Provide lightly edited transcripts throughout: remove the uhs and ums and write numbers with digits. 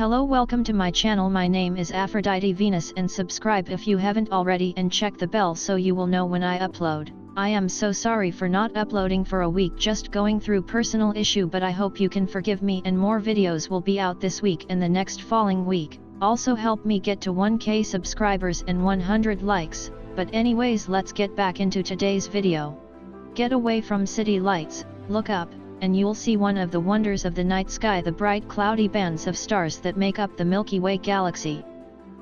Hello, welcome to my channel. My name is Aphrodite Venus, and subscribe if you haven't already and check the bell so you will know when I upload. I am so sorry for not uploading for a week, just going through personal issue, but I hope you can forgive me, and more videos will be out this week and the next following week. Also help me get to 1k subscribers and 100 likes. But anyways, let's get back into today's video. Get away from city lights, look up, and you'll see one of the wonders of the night sky, the bright cloudy bands of stars that make up the Milky Way galaxy.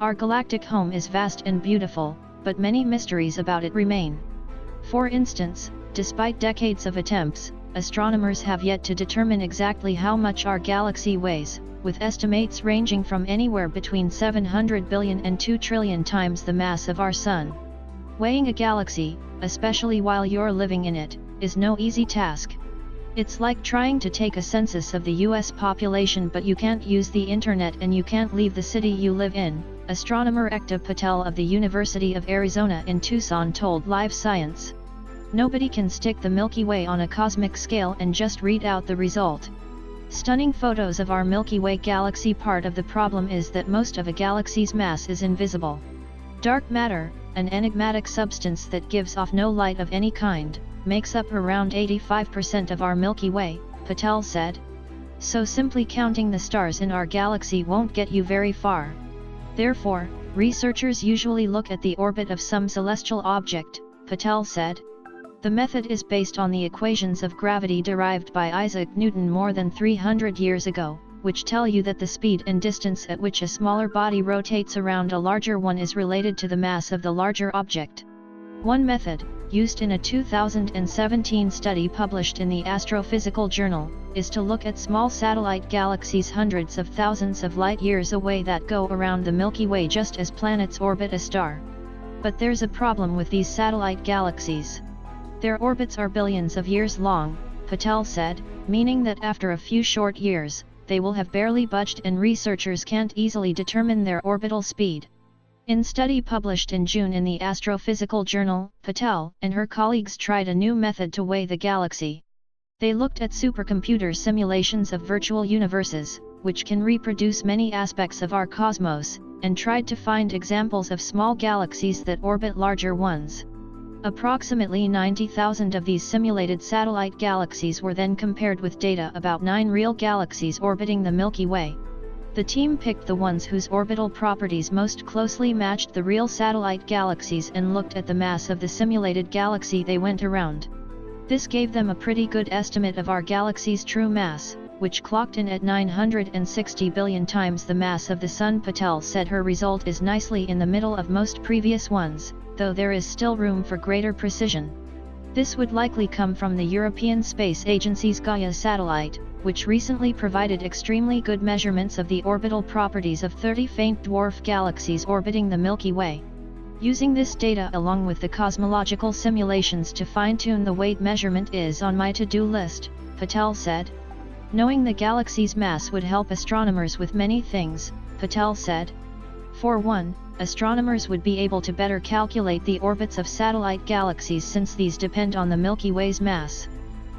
Our galactic home is vast and beautiful, but many mysteries about it remain. For instance, despite decades of attempts, astronomers have yet to determine exactly how much our galaxy weighs, with estimates ranging from anywhere between 700 billion and 2 trillion times the mass of our Sun. Weighing a galaxy, especially while you're living in it, is no easy task. It's like trying to take a census of the US population, but you can't use the internet and you can't leave the city you live in, astronomer Ekta Patel of the University of Arizona in Tucson told Live Science. Nobody can stick the Milky Way on a cosmic scale and just read out the result. Stunning photos of our Milky Way galaxy. Part of the problem is that most of a galaxy's mass is invisible. Dark matter, an enigmatic substance that gives off no light of any kind, makes up around 85% of our Milky Way, Patel said. So simply counting the stars in our galaxy won't get you very far. Therefore, researchers usually look at the orbit of some celestial object, Patel said. The method is based on the equations of gravity derived by Isaac Newton more than 300 years ago, which tell you that the speed and distance at which a smaller body rotates around a larger one is related to the mass of the larger object. One method, used in a 2017 study published in the Astrophysical Journal, is to look at small satellite galaxies hundreds of thousands of light-years away that go around the Milky Way just as planets orbit a star. But there's a problem with these satellite galaxies. Their orbits are billions of years long, Patel said, meaning that after a few short years, they will have barely budged and researchers can't easily determine their orbital speed. In a study published in June in the Astrophysical Journal, Patel and her colleagues tried a new method to weigh the galaxy. They looked at supercomputer simulations of virtual universes, which can reproduce many aspects of our cosmos, and tried to find examples of small galaxies that orbit larger ones. Approximately 90,000 of these simulated satellite galaxies were then compared with data about 9 real galaxies orbiting the Milky Way. The team picked the ones whose orbital properties most closely matched the real satellite galaxies and looked at the mass of the simulated galaxy they went around. This gave them a pretty good estimate of our galaxy's true mass, which clocked in at 960 billion times the mass of the Sun. Patel said her result is nicely in the middle of most previous ones, though there is still room for greater precision. This would likely come from the European Space Agency's Gaia satellite, which recently provided extremely good measurements of the orbital properties of 30 faint dwarf galaxies orbiting the Milky Way. Using this data along with the cosmological simulations to fine-tune the weight measurement is on my to-do list, Patel said. Knowing the galaxy's mass would help astronomers with many things, Patel said. For one, astronomers would be able to better calculate the orbits of satellite galaxies since these depend on the Milky Way's mass.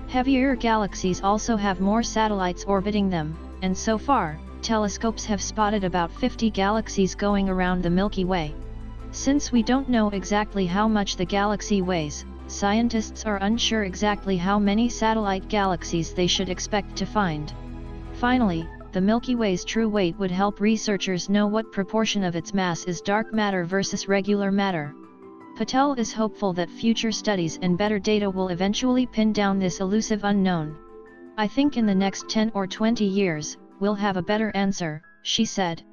Heavier galaxies also have more satellites orbiting them, and so far, telescopes have spotted about 50 galaxies going around the Milky Way. Since we don't know exactly how much the galaxy weighs, scientists are unsure exactly how many satellite galaxies they should expect to find. Finally, the Milky Way's true weight would help researchers know what proportion of its mass is dark matter versus regular matter. Patel is hopeful that future studies and better data will eventually pin down this elusive unknown. I think in the next 10 or 20 years, we'll have a better answer, she said.